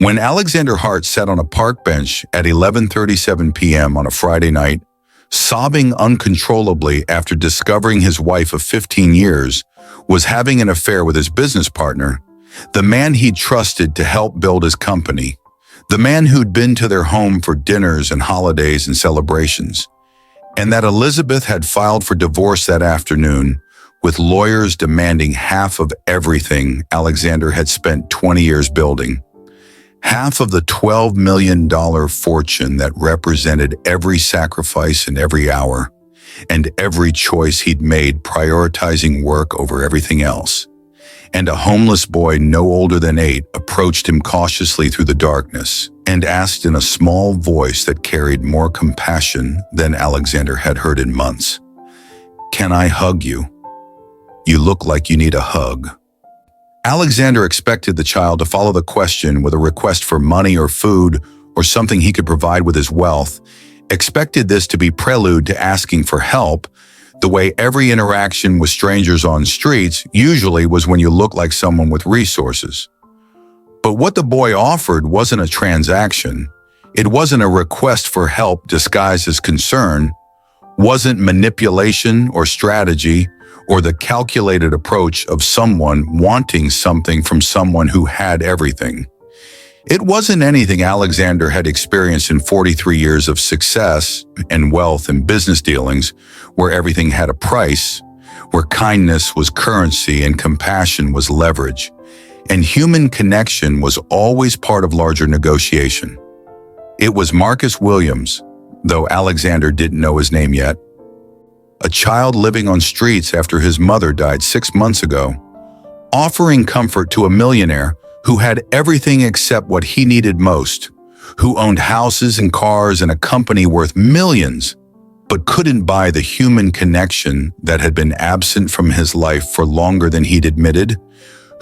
When Alexander Hart sat on a park bench at 11:37 p.m. on a Friday night, sobbing uncontrollably after discovering his wife of 15 years was having an affair with his business partner, the man he'd trusted to help build his company, the man who'd been to their home for dinners and holidays and celebrations, and that Elizabeth had filed for divorce that afternoon, with lawyers demanding half of everything Alexander had spent 20 years building. Half of the $12 million fortune that represented every sacrifice and every hour, and every choice he'd made prioritizing work over everything else. And a homeless boy no older than 8 approached him cautiously through the darkness and asked in a small voice that carried more compassion than Alexander had heard in months, "Can I hug you? You look like you need a hug." Alexander expected the child to follow the question with a request for money or food or something he could provide with his wealth, expected this to be prelude to asking for help, the way every interaction with strangers on streets usually was when you look like someone with resources. But what the boy offered wasn't a transaction. It wasn't a request for help disguised as concern, wasn't manipulation or strategy, or the calculated approach of someone wanting something from someone who had everything. It wasn't anything Alexander had experienced in 43 years of success and wealth and business dealings, where everything had a price, where kindness was currency and compassion was leverage, and human connection was always part of larger negotiation. It was Marcus Williams, though Alexander didn't know his name yet, a child living on streets after his mother died 6 months ago, offering comfort to a millionaire who had everything except what he needed most, who owned houses and cars and a company worth millions, but couldn't buy the human connection that had been absent from his life for longer than he'd admitted,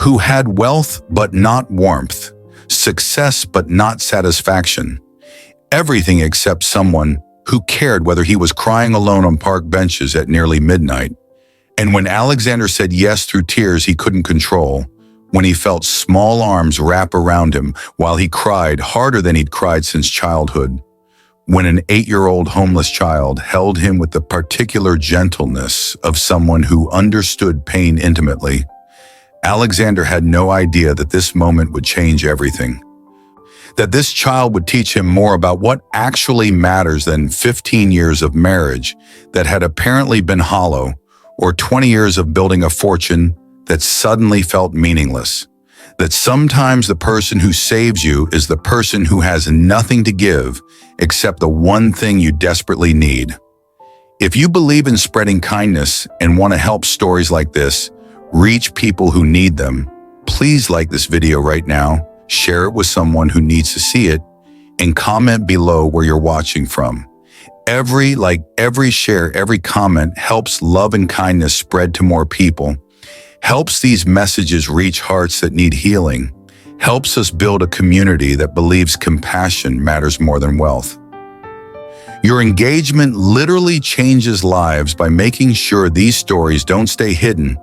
who had wealth but not warmth, success but not satisfaction, everything except someone who cared whether he was crying alone on park benches at nearly midnight. And when Alexander said yes through tears he couldn't control, when he felt small arms wrap around him while he cried harder than he'd cried since childhood, when an 8-year-old homeless child held him with the particular gentleness of someone who understood pain intimately, Alexander had no idea that this moment would change everything. That this child would teach him more about what actually matters than 15 years of marriage that had apparently been hollow, or 20 years of building a fortune that suddenly felt meaningless. That sometimes the person who saves you is the person who has nothing to give except the one thing you desperately need. If you believe in spreading kindness and want to help stories like this reach people who need them, please like this video right now, share it with someone who needs to see it, and comment below where you're watching from. Every like, every share, every comment helps love and kindness spread to more people, helps these messages reach hearts that need healing, helps us build a community that believes compassion matters more than wealth. Your engagement literally changes lives by making sure these stories don't stay hidden,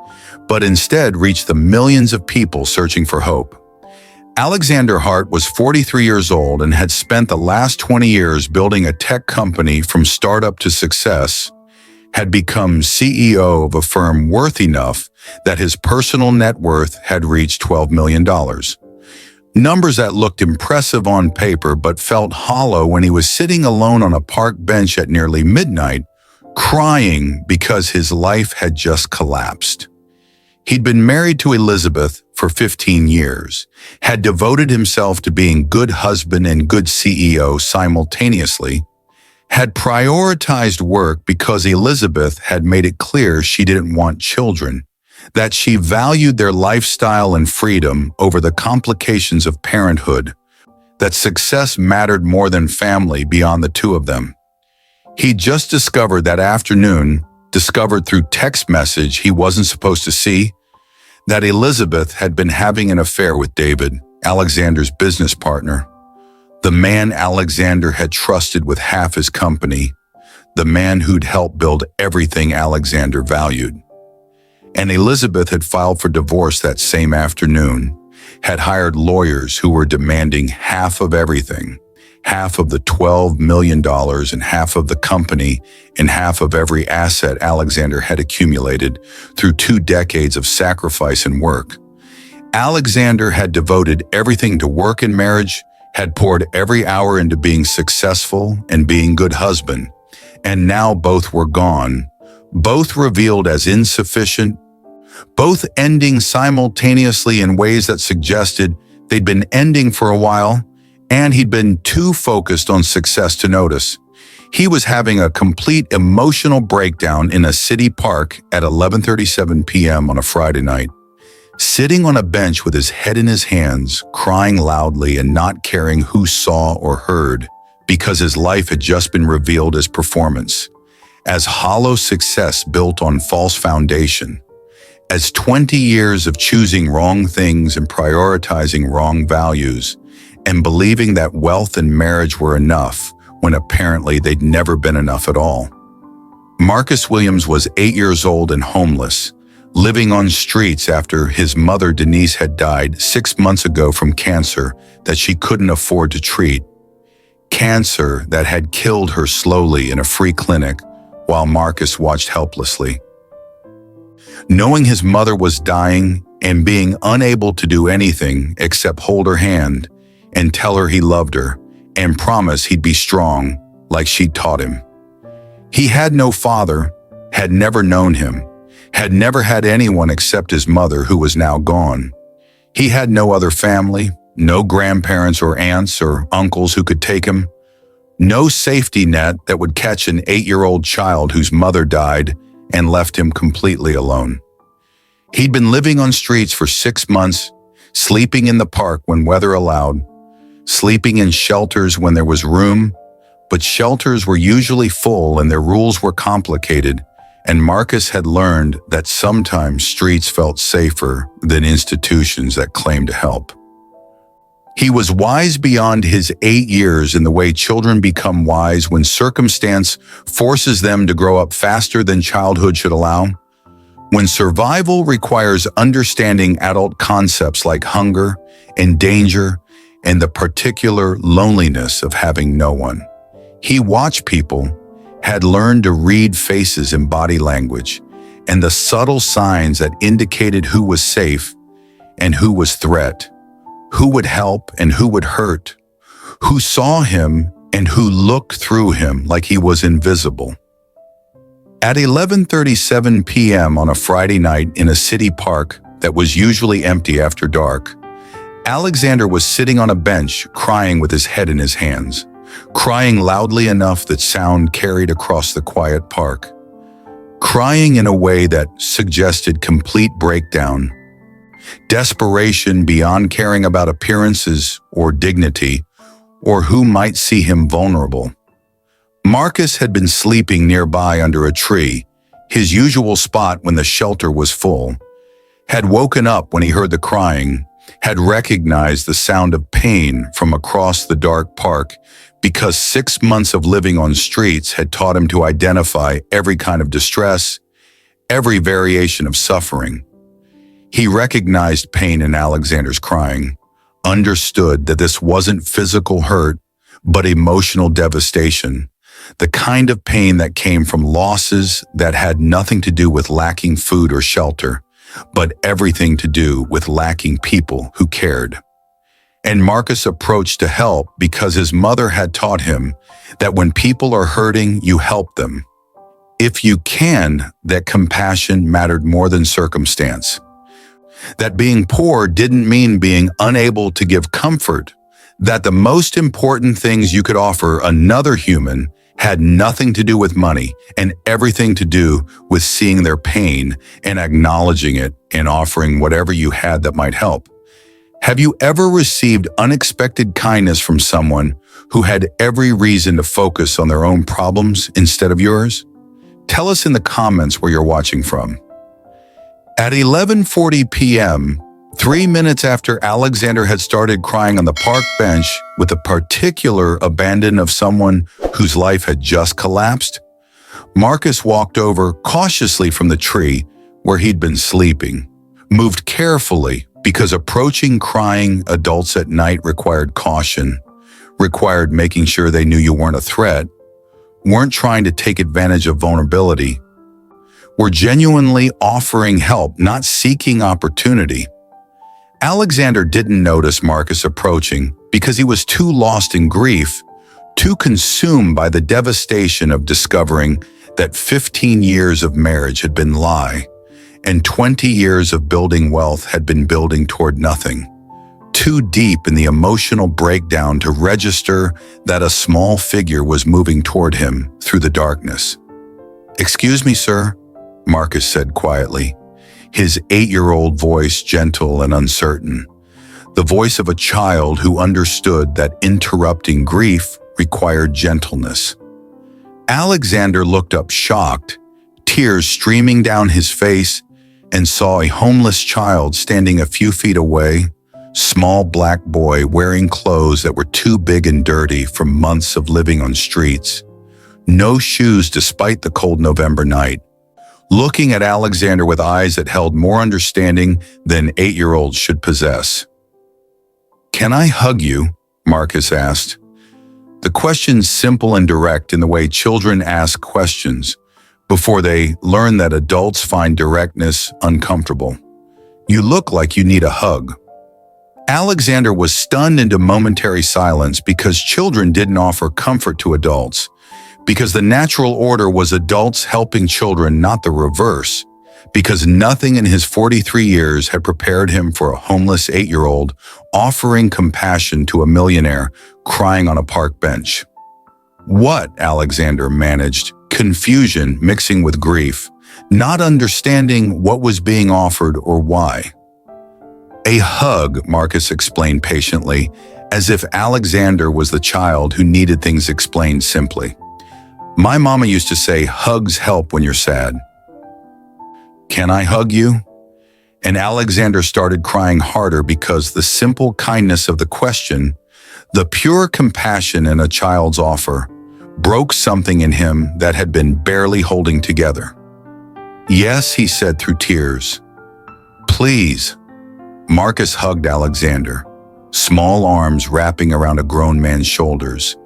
but instead reach the millions of people searching for hope. Alexander Hart was 43 years old and had spent the last 20 years building a tech company from startup to success, had become CEO of a firm worth enough that his personal net worth had reached $12 million. Numbers that looked impressive on paper but felt hollow when he was sitting alone on a park bench at nearly midnight, crying because his life had just collapsed. He'd been married to Elizabeth for 15 years, had devoted himself to being good husband and good CEO simultaneously, had prioritized work because Elizabeth had made it clear she didn't want children, that she valued their lifestyle and freedom over the complications of parenthood, that success mattered more than family beyond the two of them. He just discovered that afternoon, discovered through text message he wasn't supposed to see, that Elizabeth had been having an affair with David, Alexander's business partner, the man Alexander had trusted with half his company, the man who'd helped build everything Alexander valued. And Elizabeth had filed for divorce that same afternoon, had hired lawyers who were demanding half of everything, half of the $12 million and half of the company and half of every asset Alexander had accumulated through 2 decades of sacrifice and work. Alexander had devoted everything to work and marriage, had poured every hour into being successful and being good husband, and now both were gone, both revealed as insufficient, both ending simultaneously in ways that suggested they'd been ending for a while, and he'd been too focused on success to notice. He was having a complete emotional breakdown in a city park at 11:37 p.m. on a Friday night, sitting on a bench with his head in his hands, crying loudly and not caring who saw or heard, because his life had just been revealed as performance, as hollow success built on false foundation, as 20 years of choosing wrong things and prioritizing wrong values, and believing that wealth and marriage were enough when apparently they'd never been enough at all. Marcus Williams was 8 years old and homeless, living on streets after his mother Denise had died 6 months ago from cancer that she couldn't afford to treat. Cancer that had killed her slowly in a free clinic while Marcus watched helplessly. Knowing his mother was dying and being unable to do anything except hold her hand and tell her he loved her and promise he'd be strong like she'd taught him. He had no father, had never known him, had never had anyone except his mother who was now gone. He had no other family, no grandparents or aunts or uncles who could take him, no safety net that would catch an 8-year-old child whose mother died and left him completely alone. He'd been living on streets for 6 months, sleeping in the park when weather allowed, sleeping in shelters when there was room, but shelters were usually full and their rules were complicated, and Marcus had learned that sometimes streets felt safer than institutions that claimed to help. He was wise beyond his 8 years in the way children become wise when circumstance forces them to grow up faster than childhood should allow. When survival requires understanding adult concepts like hunger and danger and the particular loneliness of having no one. He watched people, had learned to read faces and body language, and the subtle signs that indicated who was safe and who was threat, who would help and who would hurt, who saw him and who looked through him like he was invisible. At 11:37 p.m. on a Friday night in a city park that was usually empty after dark, Alexander was sitting on a bench crying with his head in his hands, crying loudly enough that sound carried across the quiet park, crying in a way that suggested complete breakdown, desperation beyond caring about appearances or dignity or who might see him vulnerable. Marcus had been sleeping nearby under a tree, his usual spot when the shelter was full, had woken up when he heard the crying, had recognized the sound of pain from across the dark park because 6 months of living on streets had taught him to identify every kind of distress, every variation of suffering. He recognized pain in Alexander's crying, understood that this wasn't physical hurt, but emotional devastation, the kind of pain that came from losses that had nothing to do with lacking food or shelter, but everything to do with lacking people who cared. And Marcus approached to help because his mother had taught him that when people are hurting, you help them. If you can, that compassion mattered more than circumstance. That being poor didn't mean being unable to give comfort, that the most important things you could offer another human had nothing to do with money and everything to do with seeing their pain and acknowledging it and offering whatever you had that might help. Have you ever received unexpected kindness from someone who had every reason to focus on their own problems instead of yours? Tell us in the comments where you're watching from. At 11:40 p.m., 3 minutes after Alexander had started crying on the park bench with the particular abandon of someone whose life had just collapsed, Marcus walked over cautiously from the tree where he'd been sleeping, moved carefully because approaching crying adults at night required caution, required making sure they knew you weren't a threat, weren't trying to take advantage of vulnerability, were genuinely offering help, not seeking opportunity. Alexander didn't notice Marcus approaching because he was too lost in grief, too consumed by the devastation of discovering that 15 years of marriage had been lie, and 20 years of building wealth had been building toward nothing. Too deep in the emotional breakdown to register that a small figure was moving toward him through the darkness. "Excuse me, sir," Marcus said quietly, his 8-year-old voice gentle and uncertain, the voice of a child who understood that interrupting grief required gentleness. Alexander looked up shocked, tears streaming down his face, and saw a homeless child standing a few feet away, small black boy wearing clothes that were too big and dirty from months of living on streets. No shoes despite the cold November night, looking at Alexander with eyes that held more understanding than 8-year-olds should possess. "Can I hug you?" Marcus asked. The question's simple and direct in the way children ask questions before they learn that adults find directness uncomfortable. "You look like you need a hug." Alexander was stunned into momentary silence because children didn't offer comfort to adults, because the natural order was adults helping children, not the reverse, because nothing in his 43 years had prepared him for a homeless 8-year-old offering compassion to a millionaire crying on a park bench. "What?" Alexander managed, confusion mixing with grief, not understanding what was being offered or why. "A hug," Marcus explained patiently, as if Alexander was the child who needed things explained simply. "My mama used to say, hugs help when you're sad." "Can I hug you?" And Alexander started crying harder because the simple kindness of the question, the pure compassion in a child's offer, broke something in him that had been barely holding together. "Yes," he said through tears. "Please." Marcus hugged Alexander, small arms wrapping around a grown man's shoulders,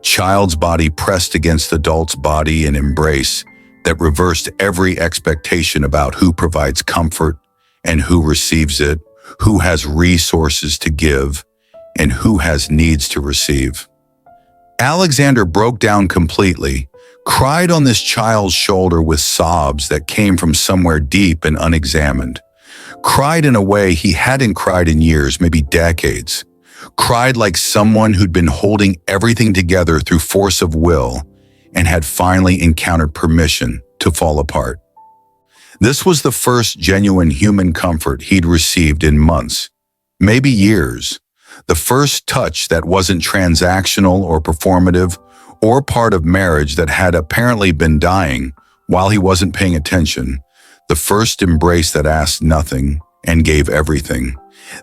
child's body pressed against adult's body in embrace that reversed every expectation about who provides comfort and who receives it, who has resources to give, and who has needs to receive. Alexander broke down completely, cried on this child's shoulder with sobs that came from somewhere deep and unexamined, cried in a way he hadn't cried in years, maybe decades, cried like someone who'd been holding everything together through force of will and had finally encountered permission to fall apart. This was the first genuine human comfort he'd received in months, maybe years. The first touch that wasn't transactional or performative or part of marriage that had apparently been dying while he wasn't paying attention. The first embrace that asked nothing and gave everything,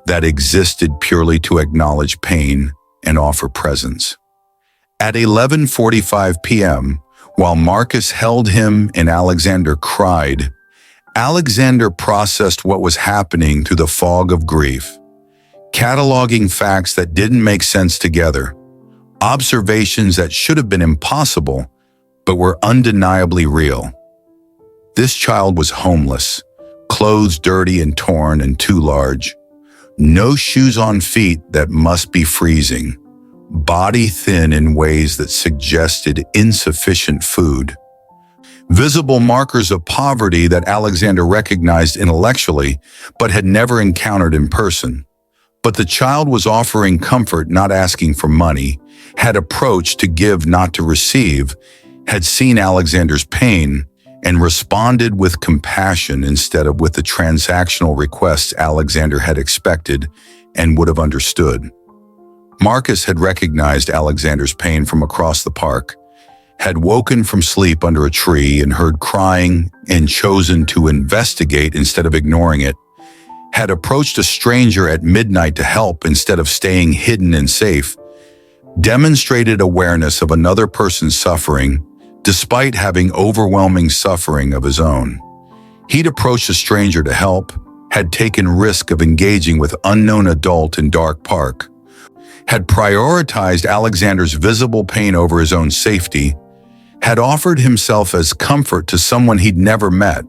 that existed purely to acknowledge pain and offer presence. At 11:45 p.m., while Marcus held him and Alexander cried, Alexander processed what was happening through the fog of grief, cataloging facts that didn't make sense together, observations that should have been impossible but were undeniably real. This child was homeless, clothes dirty and torn and too large, no shoes on feet that must be freezing, body thin in ways that suggested insufficient food. Visible markers of poverty that Alexander recognized intellectually but had never encountered in person. But the child was offering comfort, not asking for money, had approached to give, not to receive, had seen Alexander's pain, and responded with compassion instead of with the transactional requests Alexander had expected and would have understood. Marcus had recognized Alexander's pain from across the park, had woken from sleep under a tree and heard crying and chosen to investigate instead of ignoring it, had approached a stranger at midnight to help instead of staying hidden and safe, demonstrated awareness of another person's suffering despite having overwhelming suffering of his own. He'd approached a stranger to help, had taken risk of engaging with unknown adult in dark park, had prioritized Alexander's visible pain over his own safety, had offered himself as comfort to someone he'd never met.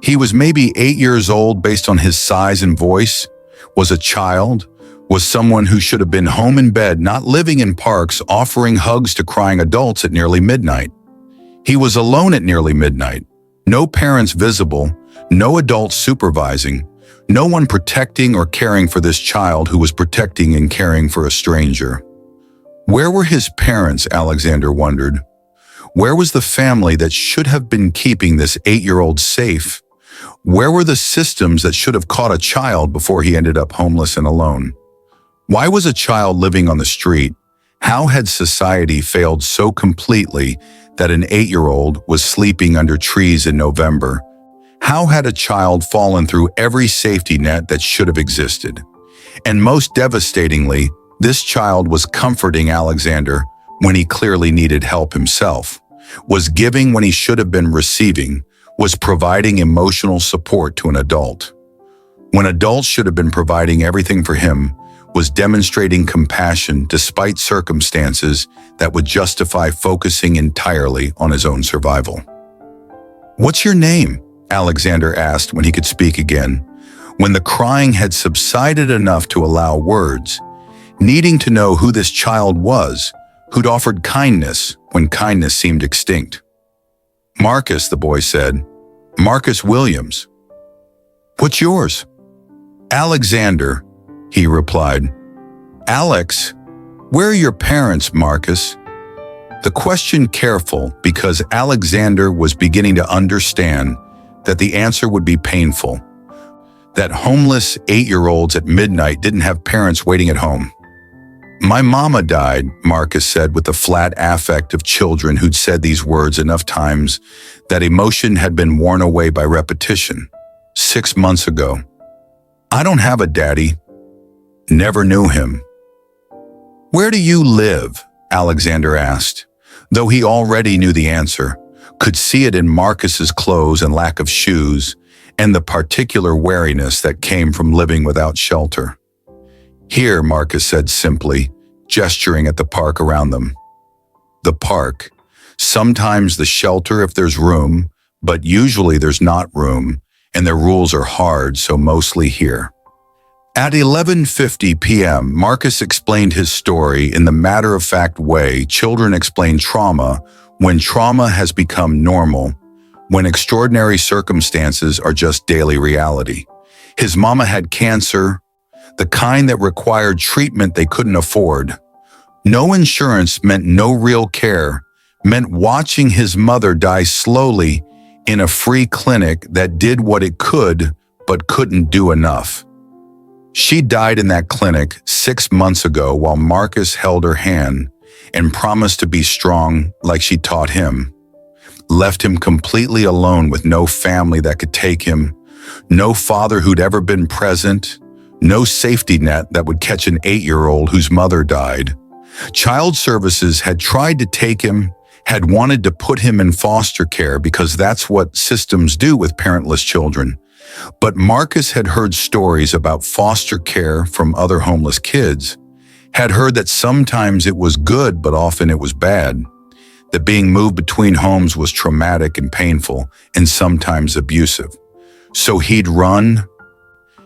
He was maybe 8 years old based on his size and voice, was a child, was someone who should have been home in bed, not living in parks, offering hugs to crying adults at nearly midnight. He was alone at nearly midnight. No parents visible, no adults supervising, no one protecting or caring for this child who was protecting and caring for a stranger. Where were his parents, Alexander wondered? Where was the family that should have been keeping this 8-year-old safe? Where were the systems that should have caught a child before he ended up homeless and alone? Why was a child living on the street? How had society failed so completely that an 8-year-old was sleeping under trees in November? How had a child fallen through every safety net that should have existed? And most devastatingly, this child was comforting Alexander when he clearly needed help himself, was giving when he should have been receiving, was providing emotional support to an adult. When adults should have been providing everything for him, was demonstrating compassion despite circumstances that would justify focusing entirely on his own survival. "What's your name?" Alexander asked when he could speak again, when the crying had subsided enough to allow words, needing to know who this child was, who'd offered kindness when kindness seemed extinct. "Marcus," the boy said. "Marcus Williams." "What's yours?" "Alexander," he replied. "Alex, where are your parents, Marcus?" The question careful because Alexander was beginning to understand that the answer would be painful, that homeless 8-year-olds at midnight didn't have parents waiting at home. "My mama died," Marcus said with the flat affect of children who'd said these words enough times that emotion had been worn away by repetition. 6 months ago. "I don't have a daddy. Never knew him." "Where do you live?" Alexander asked, though he already knew the answer, could see it in Marcus's clothes and lack of shoes, and the particular wariness that came from living without shelter. "Here," Marcus said simply, gesturing at the park around them. The park. Sometimes the shelter if there's room, but usually there's not room, and their rules are hard, so mostly here. At 11:50 p.m., Marcus explained his story in the matter-of-fact way children explain trauma when trauma has become normal, when extraordinary circumstances are just daily reality. His mama had cancer, the kind that required treatment they couldn't afford. No insurance meant no real care, meant watching his mother die slowly in a free clinic that did what it could but couldn't do enough. She died in that clinic 6 months ago while Marcus held her hand and promised to be strong like she taught him. Left him completely alone with no family that could take him, no father who'd ever been present, no safety net that would catch an 8-year-old whose mother died. Child services had tried to take him, had wanted to put him in foster care because that's what systems do with parentless children. But Marcus had heard stories about foster care from other homeless kids, had heard that sometimes it was good but often it was bad, that being moved between homes was traumatic and painful and sometimes abusive. So he'd run,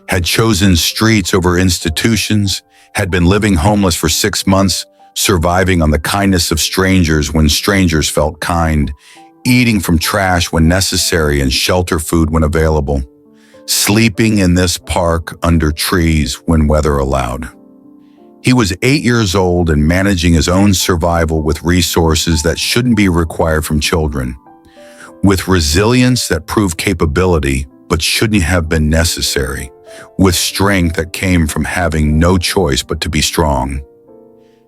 had chosen streets over institutions, had been living homeless for 6 months, surviving on the kindness of strangers when strangers felt kind, eating from trash when necessary and shelter food when available, sleeping in this park under trees when weather allowed. He was 8 years old and managing his own survival with resources that shouldn't be required from children, with resilience that proved capability but shouldn't have been necessary, with strength that came from having no choice but to be strong.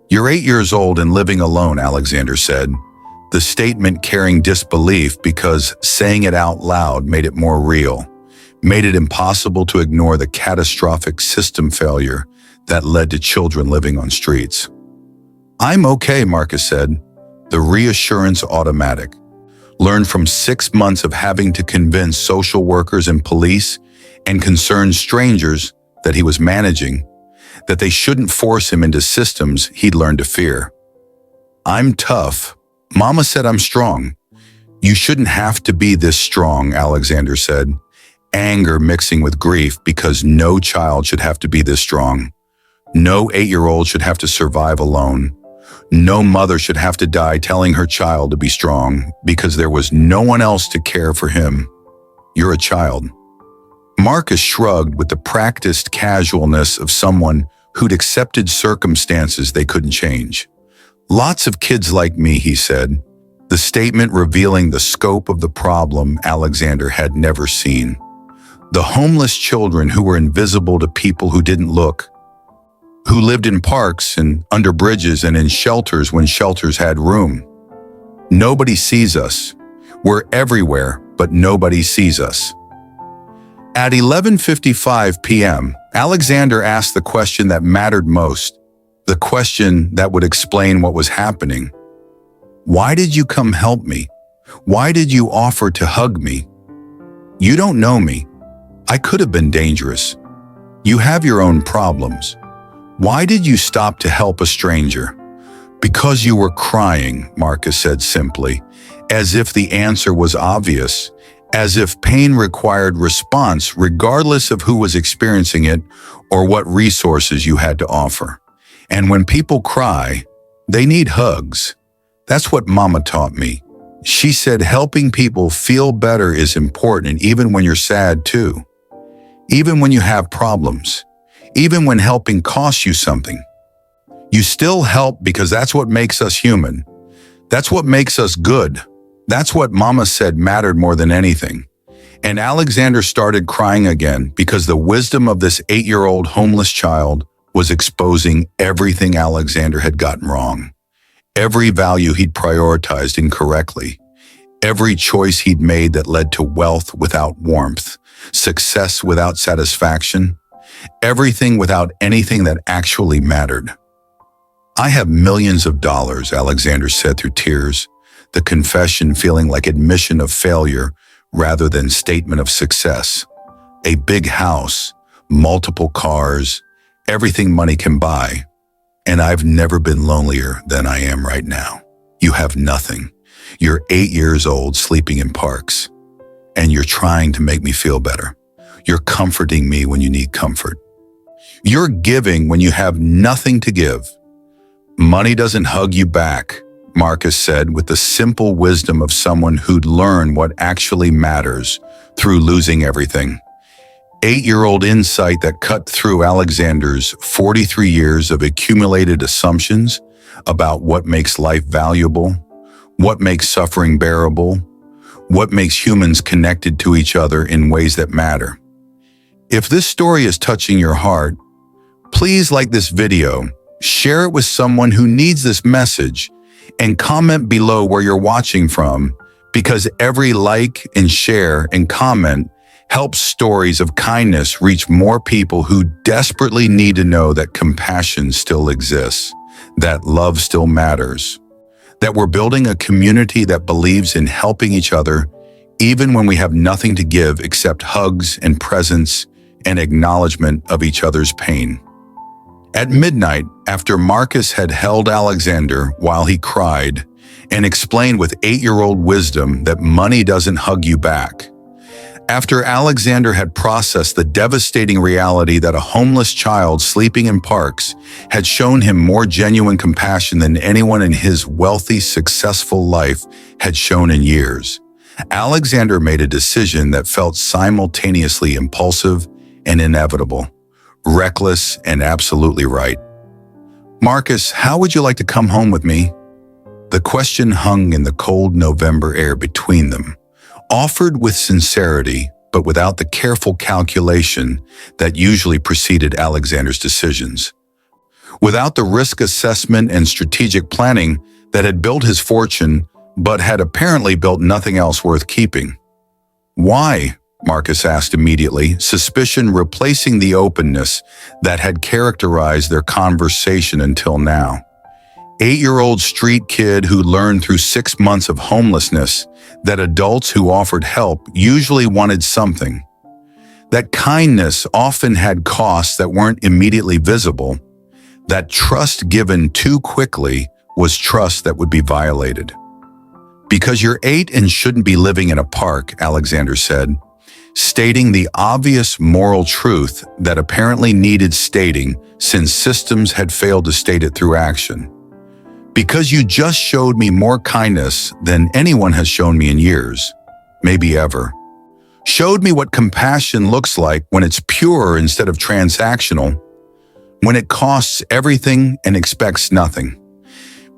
"You're 8 years old and living alone," Alexander said, the statement carrying disbelief because saying it out loud made it more real, made it impossible to ignore the catastrophic system failure that led to children living on streets. "I'm okay," Marcus said, the reassurance automatic, learned from 6 months of having to convince social workers and police and concerned strangers that he was managing, that they shouldn't force him into systems he'd learned to fear. "I'm tough. Mama said I'm strong." "You shouldn't have to be this strong," Alexander said, anger mixing with grief because no child should have to be this strong. No 8-year-old should have to survive alone. No mother should have to die telling her child to be strong because there was no one else to care for him. "You're a child." Marcus shrugged with the practiced casualness of someone who'd accepted circumstances they couldn't change. "Lots of kids like me," he said, the statement revealing the scope of the problem Alexander had never seen. The homeless children who were invisible to people who didn't look, who lived in parks and under bridges and in shelters when shelters had room. Nobody sees us. We're everywhere, but nobody sees us. At 11:55 p.m., Alexander asked the question that mattered most, the question that would explain what was happening. "Why did you come help me? Why did you offer to hug me? You don't know me. I could have been dangerous. You have your own problems. Why did you stop to help a stranger?" "Because you were crying," Marcus said simply, as if the answer was obvious, as if pain required response regardless of who was experiencing it or what resources you had to offer. "And when people cry, they need hugs. That's what Mama taught me. She said helping people feel better is important even when you're sad too. Even when you have problems. Even when helping costs you something. You still help because that's what makes us human. That's what makes us good. That's what Mama said mattered more than anything." And Alexander started crying again because the wisdom of this 8-year-old homeless child was exposing everything Alexander had gotten wrong. Every value he'd prioritized incorrectly. Every choice he'd made that led to wealth without warmth, success without satisfaction, everything without anything that actually mattered. "I have millions of dollars," Alexander said through tears, the confession feeling like admission of failure rather than statement of success. "A big house, multiple cars, everything money can buy, and I've never been lonelier than I am right now. You have nothing. You're 8 years old sleeping in parks, and you're trying to make me feel better. You're comforting me when you need comfort. You're giving when you have nothing to give. Money doesn't hug you back," Marcus said with the simple wisdom of someone who'd learned what actually matters through losing everything. 8-year-old insight that cut through Alexander's 43 years of accumulated assumptions about what makes life valuable, what makes suffering bearable, what makes humans connected to each other in ways that matter. If this story is touching your heart, please like this video, share it with someone who needs this message, and comment below where you're watching from, because every like and share and comment helps stories of kindness reach more people who desperately need to know that compassion still exists, that love still matters, that we're building a community that believes in helping each other even when we have nothing to give except hugs and presence and acknowledgement of each other's pain. At midnight, after Marcus had held Alexander while he cried and explained with 8-year-old wisdom that money doesn't hug you back, after Alexander had processed the devastating reality that a homeless child sleeping in parks had shown him more genuine compassion than anyone in his wealthy, successful life had shown in years, Alexander made a decision that felt simultaneously impulsive and inevitable, reckless and absolutely right. "Marcus, how would you like to come home with me?" The question hung in the cold November air between them, offered with sincerity, but without the careful calculation that usually preceded Alexander's decisions. Without the risk assessment and strategic planning that had built his fortune, but had apparently built nothing else worth keeping. "Why?" Marcus asked immediately, suspicion replacing the openness that had characterized their conversation until now. 8-year-old street kid who learned through 6 months of homelessness that adults who offered help usually wanted something. That kindness often had costs that weren't immediately visible. That trust given too quickly was trust that would be violated. "Because you're 8 and shouldn't be living in a park," Alexander said, stating the obvious moral truth that apparently needed stating since systems had failed to state it through action. "Because you just showed me more kindness than anyone has shown me in years, maybe ever. Showed me what compassion looks like when it's pure instead of transactional, when it costs everything and expects nothing.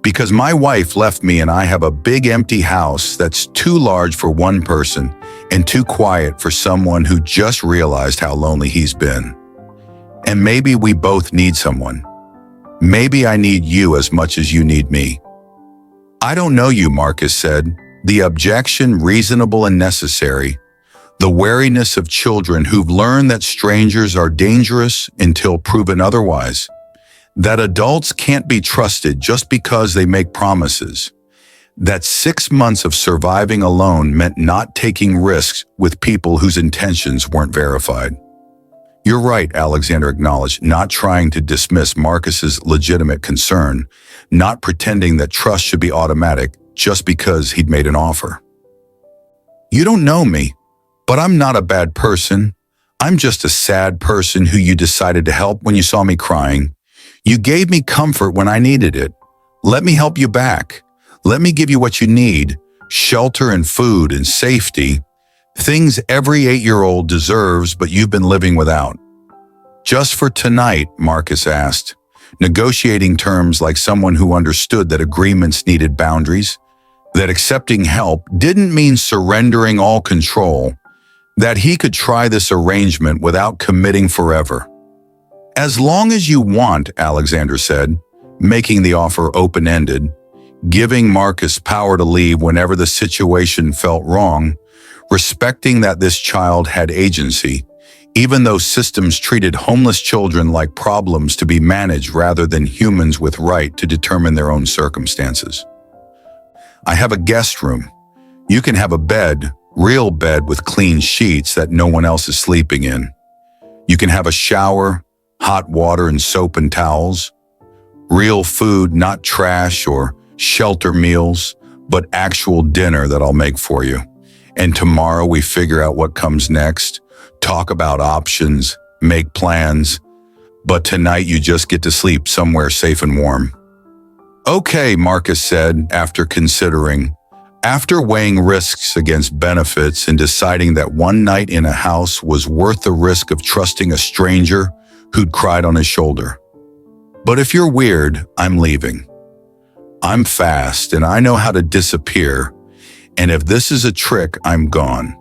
Because my wife left me and I have a big empty house that's too large for one person and too quiet for someone who just realized how lonely he's been. And maybe we both need someone. Maybe I need you as much as you need me." "I don't know you," Marcus said, the objection reasonable and necessary, the wariness of children who've learned that strangers are dangerous until proven otherwise, that adults can't be trusted just because they make promises, that 6 months of surviving alone meant not taking risks with people whose intentions weren't verified. "You're right," Alexander acknowledged, not trying to dismiss Marcus's legitimate concern, not pretending that trust should be automatic just because he'd made an offer. "You don't know me, but I'm not a bad person. I'm just a sad person who you decided to help when you saw me crying. You gave me comfort when I needed it. Let me help you back. Let me give you what you need, shelter and food and safety, things every 8-year-old deserves but you've been living without." "Just for tonight?" Marcus asked, negotiating terms like someone who understood that agreements needed boundaries, that accepting help didn't mean surrendering all control, that he could try this arrangement without committing forever. "As long as you want," Alexander said, making the offer open-ended, giving Marcus power to leave whenever the situation felt wrong, respecting that this child had agency, even though systems treated homeless children like problems to be managed rather than humans with right to determine their own circumstances. "I have a guest room. You can have a bed, real bed with clean sheets that no one else is sleeping in. You can have a shower, hot water and soap and towels. Real food, not trash or shelter meals, but actual dinner that I'll make for you. And tomorrow we figure out what comes next, talk about options, make plans. But tonight you just get to sleep somewhere safe and warm." "Okay," Marcus said after considering. After weighing risks against benefits and deciding that one night in a house was worth the risk of trusting a stranger who'd cried on his shoulder. "But if you're weird, I'm leaving. I'm fast and I know how to disappear, and if this is a trick, I'm gone."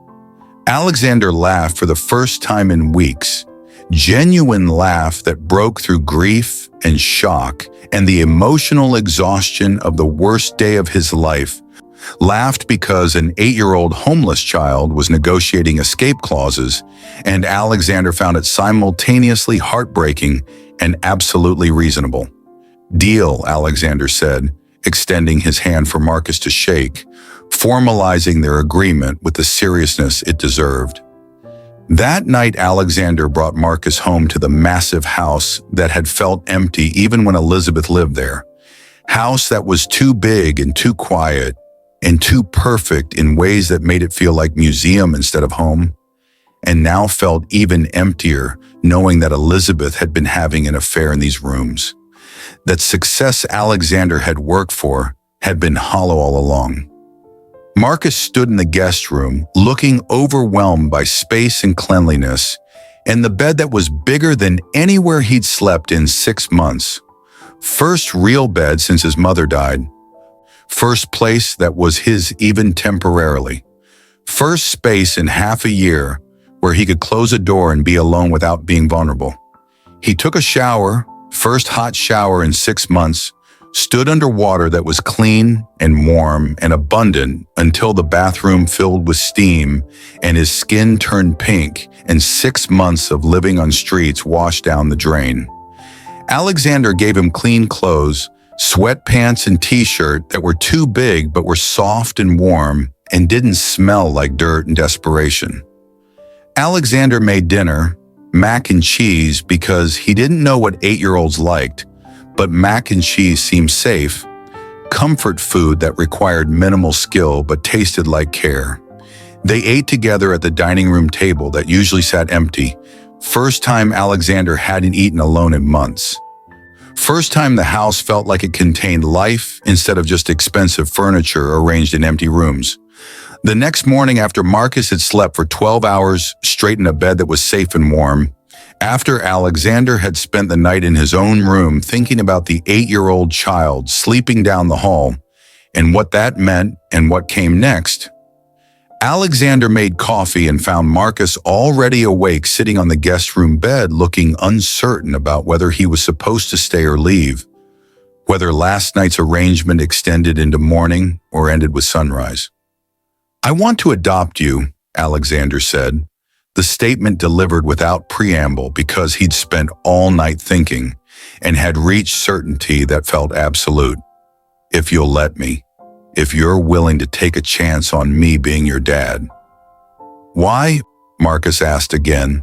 Alexander laughed for the first time in weeks, genuine laugh that broke through grief and shock and the emotional exhaustion of the worst day of his life. Laughed because an 8-year-old homeless child was negotiating escape clauses, and Alexander found it simultaneously heartbreaking and absolutely reasonable. "Deal," Alexander said, extending his hand for Marcus to shake, formalizing their agreement with the seriousness it deserved. That night, Alexander brought Marcus home to the massive house that had felt empty even when Elizabeth lived there. House that was too big and too quiet, and too perfect in ways that made it feel like museum instead of home, and now felt even emptier knowing that Elizabeth had been having an affair in these rooms. That success Alexander had worked for had been hollow all along. Marcus stood in the guest room, looking overwhelmed by space and cleanliness, and the bed that was bigger than anywhere he'd slept in 6 months. First real bed since his mother died. First place that was his even temporarily. First space in half a year where he could close a door and be alone without being vulnerable. He took a shower, first hot shower in 6 months, stood under water that was clean and warm and abundant until the bathroom filled with steam and his skin turned pink and 6 months of living on streets washed down the drain. Alexander gave him clean clothes, sweatpants and t-shirt that were too big but were soft and warm and didn't smell like dirt and desperation. Alexander made dinner, mac and cheese, because he didn't know what 8-year-olds liked, but mac and cheese seemed safe, comfort food that required minimal skill but tasted like care. They ate together at the dining room table that usually sat empty. First time Alexander hadn't eaten alone in months. First time the house felt like it contained life instead of just expensive furniture arranged in empty rooms. The next morning, after Marcus had slept for 12 hours straight in a bed that was safe and warm, after Alexander had spent the night in his own room thinking about the 8-year-old child sleeping down the hall and what that meant and what came next, Alexander made coffee and found Marcus already awake sitting on the guest room bed looking uncertain about whether he was supposed to stay or leave, whether last night's arrangement extended into morning or ended with sunrise. "I want to adopt you," Alexander said, the statement delivered without preamble because he'd spent all night thinking and had reached certainty that felt absolute. "If you'll let me. If you're willing to take a chance on me being your dad." "Why?" Marcus asked again,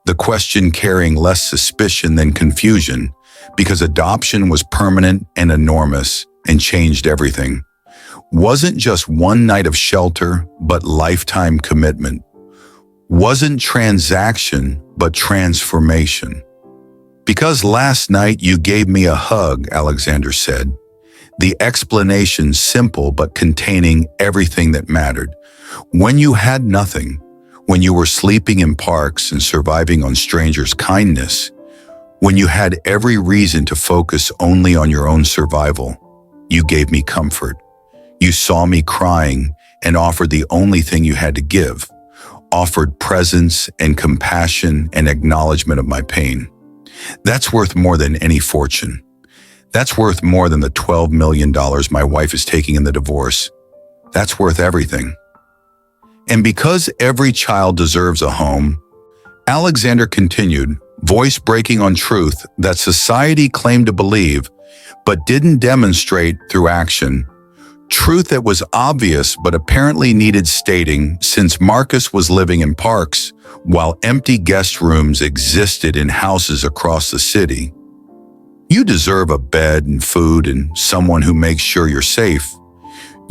the question carrying less suspicion than confusion, because adoption was permanent and enormous and changed everything. Wasn't just one night of shelter, but lifetime commitment. Wasn't transaction, but transformation. "Because last night you gave me a hug," Alexander said. The explanation simple but containing everything that mattered. When you had nothing, when you were sleeping in parks and surviving on strangers' kindness, when you had every reason to focus only on your own survival, you gave me comfort. You saw me crying and offered the only thing you had to give, offered presence and compassion and acknowledgement of my pain. That's worth more than any fortune. That's worth more than the $12 million my wife is taking in the divorce. That's worth everything. And because every child deserves a home, Alexander continued, voice breaking on truth that society claimed to believe, but didn't demonstrate through action. Truth that was obvious but apparently needed stating since Marcus was living in parks while empty guest rooms existed in houses across the city. You deserve a bed and food and someone who makes sure you're safe.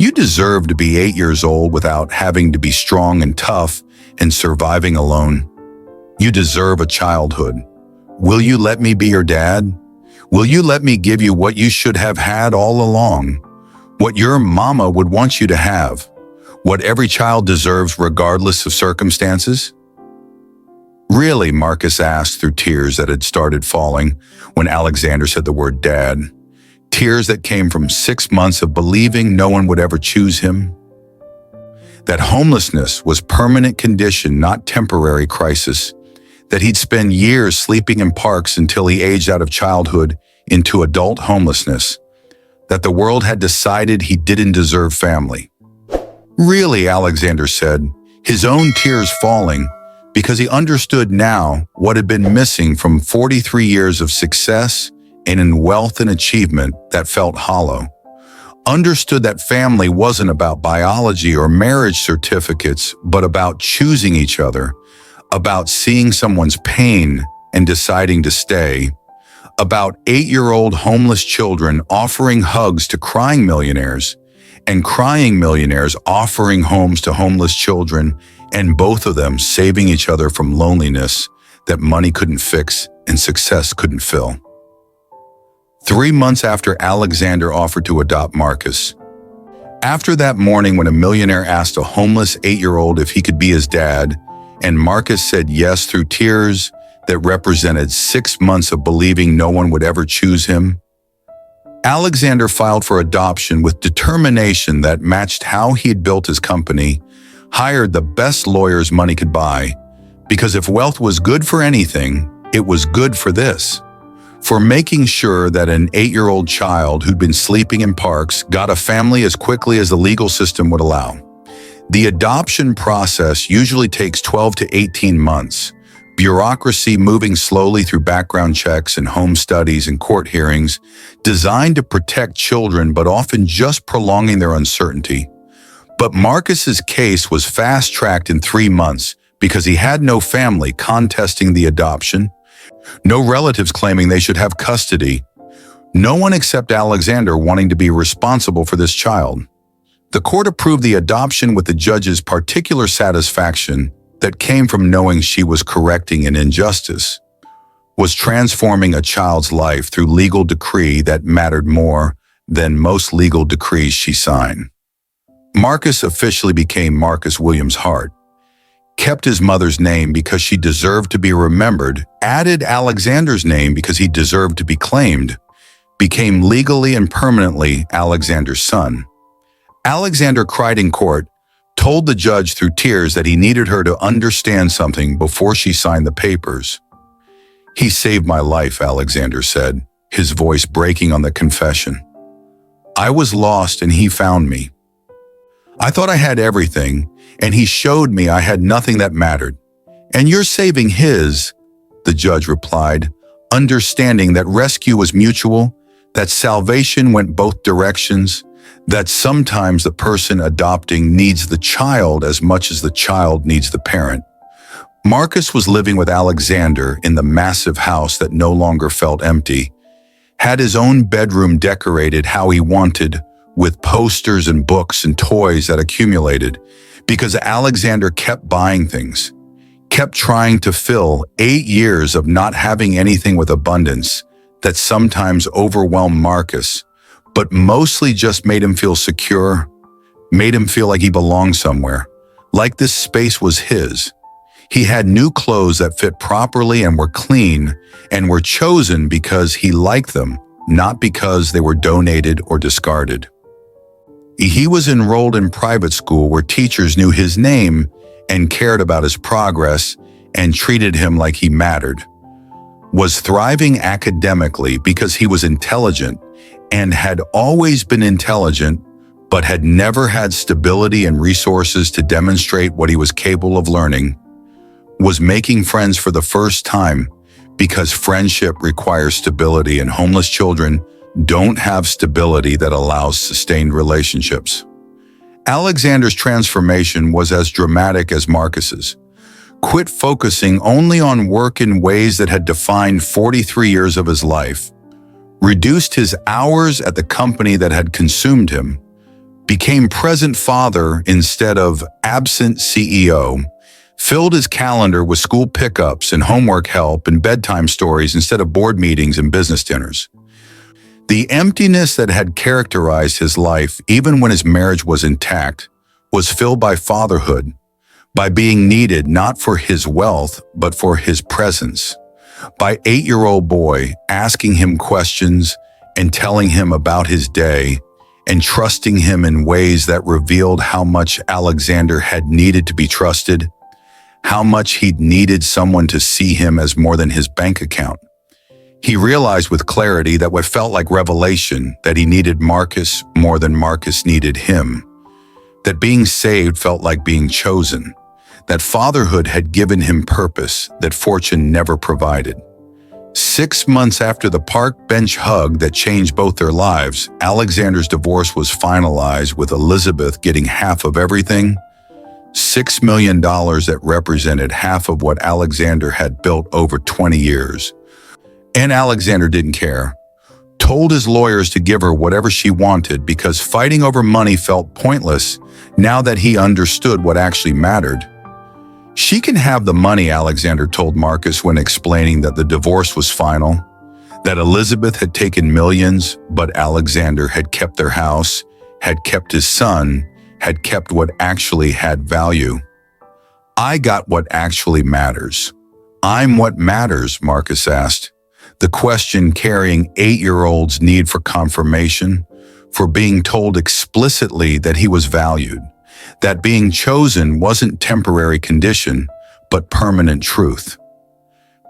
You deserve to be 8 years old without having to be strong and tough and surviving alone. You deserve a childhood. Will you let me be your dad? Will you let me give you what you should have had all along? What your mama would want you to have? What every child deserves regardless of circumstances? "Really?" Marcus asked through tears that had started falling when Alexander said the word dad. Tears that came from 6 months of believing no one would ever choose him. That homelessness was permanent condition, not temporary crisis. That he'd spend years sleeping in parks until he aged out of childhood into adult homelessness. That the world had decided he didn't deserve family. "Really?" Alexander said, his own tears falling, because he understood now what had been missing from 43 years of success and in wealth and achievement that felt hollow. Understood that family wasn't about biology or marriage certificates, but about choosing each other, about seeing someone's pain and deciding to stay, about 8-year-old homeless children offering hugs to crying millionaires, and crying millionaires offering homes to homeless children, and both of them saving each other from loneliness that money couldn't fix and success couldn't fill. 3 months after Alexander offered to adopt Marcus. After that morning when a millionaire asked a homeless 8-year-old if he could be his dad, and Marcus said yes through tears that represented 6 months of believing no one would ever choose him, Alexander filed for adoption with determination that matched how he had built his company, hired the best lawyers money could buy, because if wealth was good for anything, it was good for this. For making sure that an 8-year-old child who'd been sleeping in parks got a family as quickly as the legal system would allow. The adoption process usually takes 12 to 18 months, bureaucracy moving slowly through background checks and home studies and court hearings, designed to protect children but often just prolonging their uncertainty. But Marcus's case was fast-tracked in 3 months because he had no family contesting the adoption, no relatives claiming they should have custody, no one except Alexander wanting to be responsible for this child. The court approved the adoption with the judge's particular satisfaction that came from knowing she was correcting an injustice, was transforming a child's life through legal decree that mattered more than most legal decrees she signed. Marcus officially became Marcus Williams Hart, kept his mother's name because she deserved to be remembered, added Alexander's name because he deserved to be claimed, became legally and permanently Alexander's son. Alexander cried in court, told the judge through tears that he needed her to understand something before she signed the papers. "He saved my life," Alexander said, his voice breaking on the confession. "I was lost and he found me. I thought I had everything, and he showed me I had nothing that mattered. And you're saving his," the judge replied, understanding that rescue was mutual, that salvation went both directions, that sometimes the person adopting needs the child as much as the child needs the parent. Marcus was living with Alexander in the massive house that no longer felt empty, had his own bedroom decorated how he wanted, with posters and books and toys that accumulated, because Alexander kept buying things, kept trying to fill 8 years of not having anything with abundance that sometimes overwhelmed Marcus, but mostly just made him feel secure, made him feel like he belonged somewhere, like this space was his. He had new clothes that fit properly and were clean and were chosen because he liked them, not because they were donated or discarded. He was enrolled in private school where teachers knew his name and cared about his progress and treated him like he mattered. Was thriving academically because he was intelligent and had always been intelligent, but had never had stability and resources to demonstrate what he was capable of learning. Was making friends for the first time because friendship requires stability and homeless children don't have stability that allows sustained relationships. Alexander's transformation was as dramatic as Marcus's. Quit focusing only on work in ways that had defined 43 years of his life, reduced his hours at the company that had consumed him, became present father instead of absent CEO, filled his calendar with school pickups and homework help and bedtime stories instead of board meetings and business dinners. The emptiness that had characterized his life, even when his marriage was intact, was filled by fatherhood, by being needed not for his wealth, but for his presence, by 8-year-old boy asking him questions and telling him about his day and trusting him in ways that revealed how much Alexander had needed to be trusted, how much he'd needed someone to see him as more than his bank account. He realized with clarity that what felt like revelation, that he needed Marcus more than Marcus needed him, that being saved felt like being chosen, that fatherhood had given him purpose that fortune never provided. 6 months after the park bench hug that changed both their lives, Alexander's divorce was finalized with Elizabeth getting half of everything, $6 million that represented half of what Alexander had built over 20 years. And Alexander didn't care, told his lawyers to give her whatever she wanted because fighting over money felt pointless now that he understood what actually mattered. "She can have the money," Alexander told Marcus when explaining that the divorce was final, that Elizabeth had taken millions, but Alexander had kept their house, had kept his son, had kept what actually had value. "I got what actually matters." "I'm what matters?" Marcus asked, the question carrying 8-year-old's need for confirmation, for being told explicitly that he was valued, that being chosen wasn't temporary condition, but permanent truth.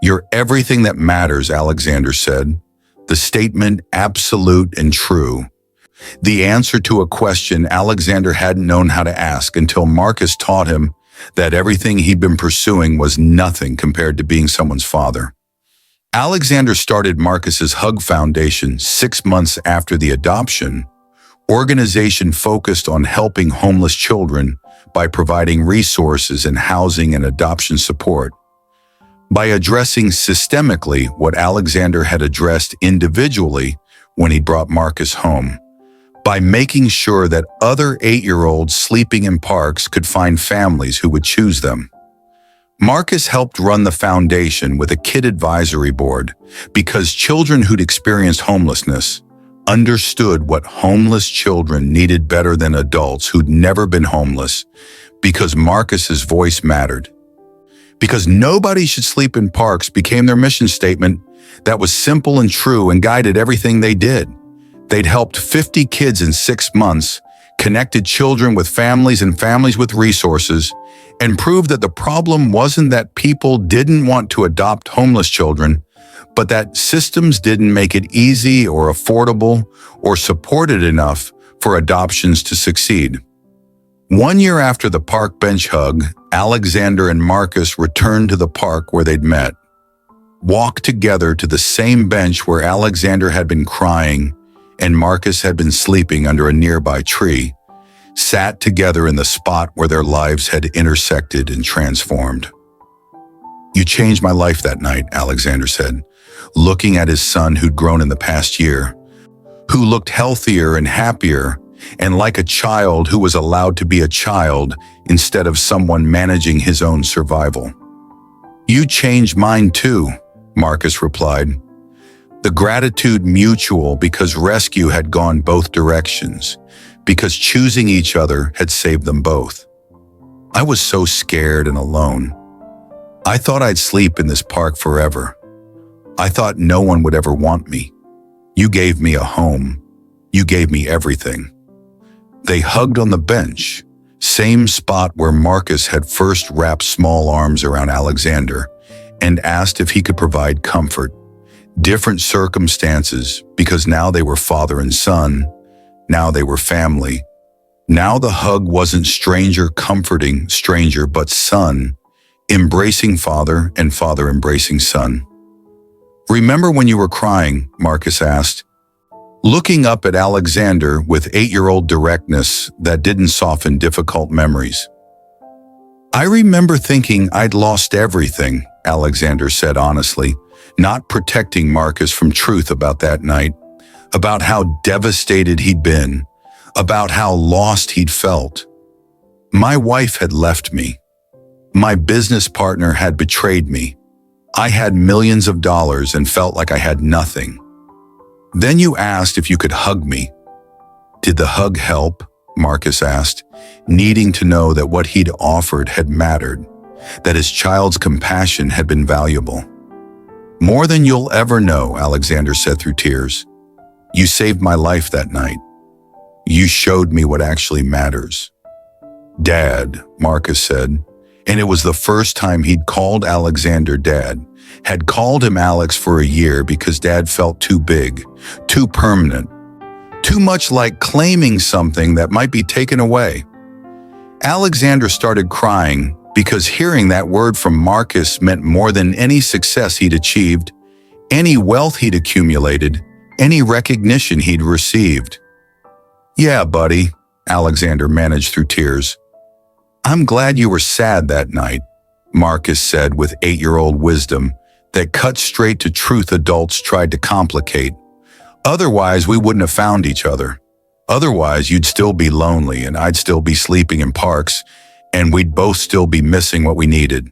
"You're everything that matters," Alexander said, the statement absolute and true. The answer to a question Alexander hadn't known how to ask until Marcus taught him that everything he'd been pursuing was nothing compared to being someone's father. Alexander started Marcus's Hug Foundation 6 months after the adoption, organization focused on helping homeless children by providing resources and housing and adoption support, by addressing systemically what Alexander had addressed individually when he brought Marcus home, by making sure that other 8-year-olds sleeping in parks could find families who would choose them. Marcus helped run the foundation with a kid advisory board because children who'd experienced homelessness understood what homeless children needed better than adults who'd never been homeless, because Marcus's voice mattered. Because nobody should sleep in parks became their mission statement that was simple and true and guided everything they did. They'd helped 50 kids in 6 months, connected children with families and families with resources, and proved that the problem wasn't that people didn't want to adopt homeless children, but that systems didn't make it easy or affordable or supported enough for adoptions to succeed. 1 year after the park bench hug, Alexander and Marcus returned to the park where they'd met, walked together to the same bench where Alexander had been crying and Marcus had been sleeping under a nearby tree, sat together in the spot where their lives had intersected and transformed. "You changed my life that night," Alexander said, looking at his son who'd grown in the past year, who looked healthier and happier and like a child who was allowed to be a child instead of someone managing his own survival. "You changed mine too," Marcus replied. The gratitude mutual because rescue had gone both directions, because choosing each other had saved them both. "I was so scared and alone. I thought I'd sleep in this park forever. I thought no one would ever want me. You gave me a home. You gave me everything." They hugged on the bench, same spot where Marcus had first wrapped small arms around Alexander and asked if he could provide comfort. Different circumstances, because now they were father and son. Now they were family. Now the hug wasn't stranger comforting stranger, but son embracing father and father embracing son. "Remember when you were crying?" Marcus asked, looking up at Alexander with 8-year-old directness that didn't soften difficult memories. "I remember thinking I'd lost everything," Alexander said honestly, not protecting Marcus from truth about that night, about how devastated he'd been, about how lost he'd felt. "My wife had left me. My business partner had betrayed me. I had millions of dollars and felt like I had nothing. Then you asked if you could hug me." "Did the hug help?" Marcus asked, needing to know that what he'd offered had mattered, that his child's compassion had been valuable. "More than you'll ever know," Alexander said through tears. "You saved my life that night. You showed me what actually matters." "Dad," Marcus said, and it was the first time he'd called Alexander Dad, had called him Alex for a year because Dad felt too big, too permanent, too much like claiming something that might be taken away. Alexander started crying because hearing that word from Marcus meant more than any success he'd achieved, any wealth he'd accumulated, any recognition he'd received. "Yeah, buddy," Alexander managed through tears. "I'm glad you were sad that night," Marcus said with 8-year-old wisdom that cut straight to truth adults tried to complicate. "Otherwise, we wouldn't have found each other. Otherwise, you'd still be lonely and I'd still be sleeping in parks, and we'd both still be missing what we needed."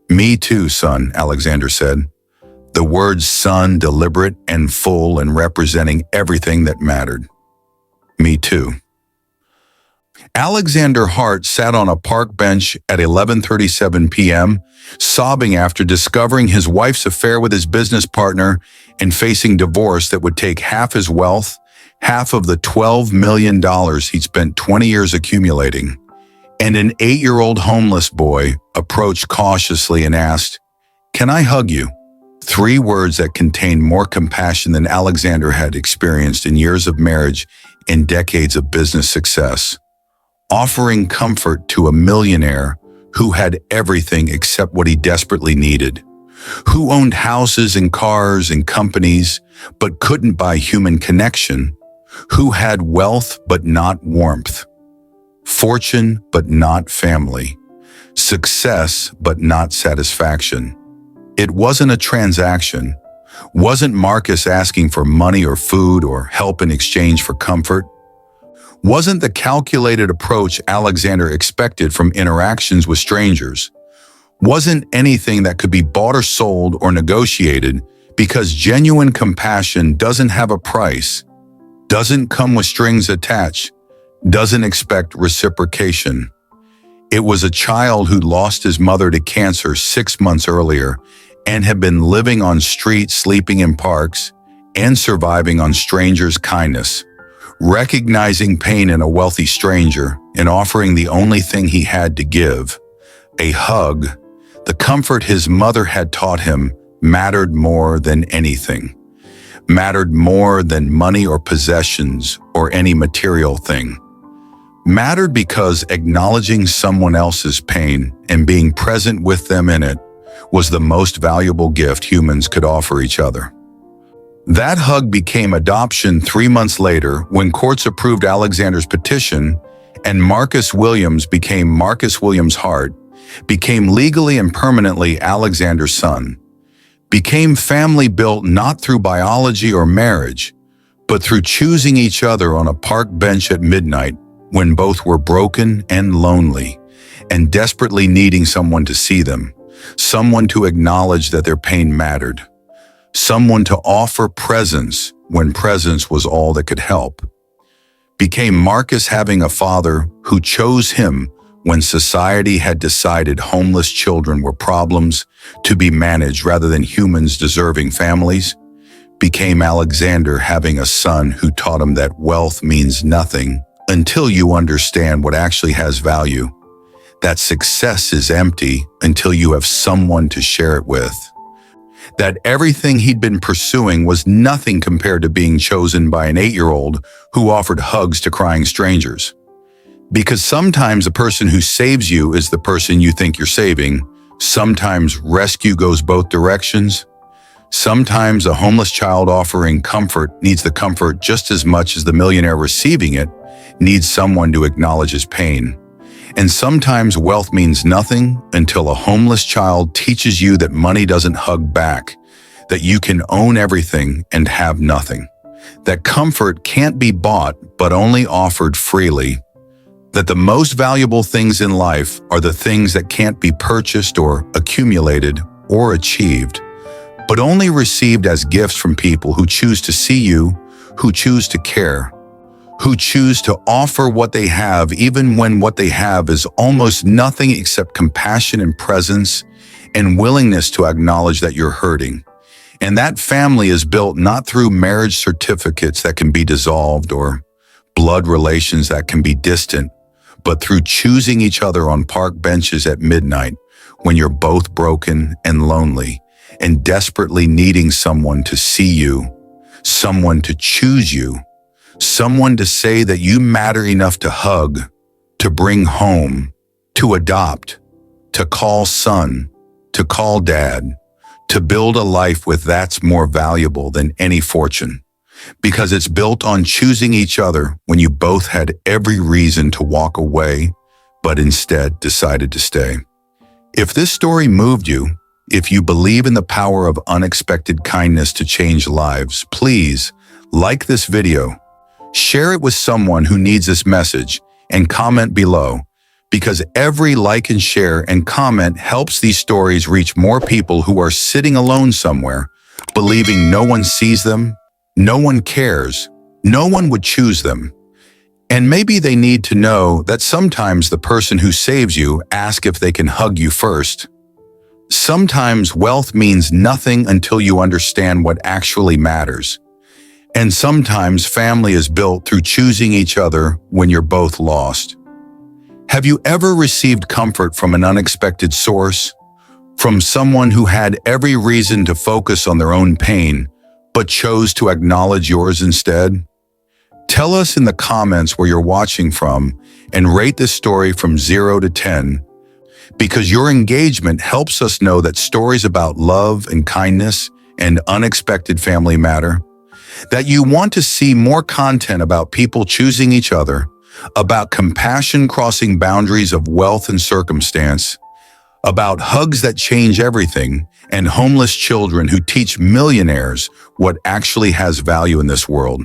"Me too, son," Alexander said. The word son deliberate and full and representing everything that mattered. "Me too." Alexander Hart sat on a park bench at 11:37 p.m., sobbing after discovering his wife's affair with his business partner and facing divorce that would take half his wealth, half of the $12 million he'd spent 20 years accumulating. And an 8-year-old homeless boy approached cautiously and asked, "Can I hug you?" 3 words that contained more compassion than Alexander had experienced in years of marriage and decades of business success. Offering comfort to a millionaire who had everything except what he desperately needed, who owned houses and cars and companies but couldn't buy human connection, who had wealth but not warmth. fortune but not family, success but not satisfaction. It wasn't a transaction. Wasn't Marcus asking for money or food or help in exchange for comfort? Wasn't the calculated approach Alexander expected from interactions with strangers? Wasn't anything that could be bought or sold or negotiated, because genuine compassion doesn't have a price, doesn't come with strings attached, doesn't expect reciprocation. It was a child who lost his mother to cancer 6 months earlier and had been living on streets, sleeping in parks, and surviving on strangers' kindness, recognizing pain in a wealthy stranger and offering the only thing he had to give, a hug. The comfort his mother had taught him mattered more than anything, mattered more than money or possessions or any material thing. Mattered because acknowledging someone else's pain and being present with them in it was the most valuable gift humans could offer each other. That hug became adoption 3 months later when courts approved Alexander's petition and Marcus Williams became Marcus Williams Hart, became legally and permanently Alexander's son, became family built not through biology or marriage, but through choosing each other on a park bench at midnight when both were broken and lonely and desperately needing someone to see them, someone to acknowledge that their pain mattered, someone to offer presence when presence was all that could help. Became Marcus having a father who chose him when society had decided homeless children were problems to be managed rather than humans deserving families. Became Alexander having a son who taught him that wealth means nothing until you understand what actually has value, that success is empty until you have someone to share it with, that everything he'd been pursuing was nothing compared to being chosen by an 8-year-old who offered hugs to crying strangers. Because sometimes the person who saves you is the person you think you're saving. Sometimes rescue goes both directions. Sometimes a homeless child offering comfort needs the comfort just as much as the millionaire receiving it needs someone to acknowledge his pain. And sometimes wealth means nothing until a homeless child teaches you that money doesn't hug back, that you can own everything and have nothing, that comfort can't be bought but only offered freely, that the most valuable things in life are the things that can't be purchased or accumulated or achieved, but only received as gifts from people who choose to see you, who choose to care, who choose to offer what they have even when what they have is almost nothing except compassion and presence and willingness to acknowledge that you're hurting. And that family is built not through marriage certificates that can be dissolved or blood relations that can be distant, but through choosing each other on park benches at midnight when you're both broken and lonely and desperately needing someone to see you, someone to choose you, someone to say that you matter enough to hug, to bring home, to adopt, to call son, to call dad, to build a life with that's more valuable than any fortune. Because it's built on choosing each other when you both had every reason to walk away, but instead decided to stay. If this story moved you, if you believe in the power of unexpected kindness to change lives, please like this video, share it with someone who needs this message, and comment below, because every like and share and comment helps these stories reach more people who are sitting alone somewhere, believing no one sees them, no one cares, no one would choose them. And maybe they need to know that sometimes the person who saves you asks if they can hug you first. Sometimes wealth means nothing until you understand what actually matters. And sometimes family is built through choosing each other when you're both lost. Have you ever received comfort from an unexpected source? From someone who had every reason to focus on their own pain, but chose to acknowledge yours instead? Tell us in the comments where you're watching from and rate this story from 0 to 10, because your engagement helps us know that stories about love and kindness and unexpected family matter, that you want to see more content about people choosing each other, about compassion crossing boundaries of wealth and circumstance, about hugs that change everything, and homeless children who teach millionaires what actually has value in this world.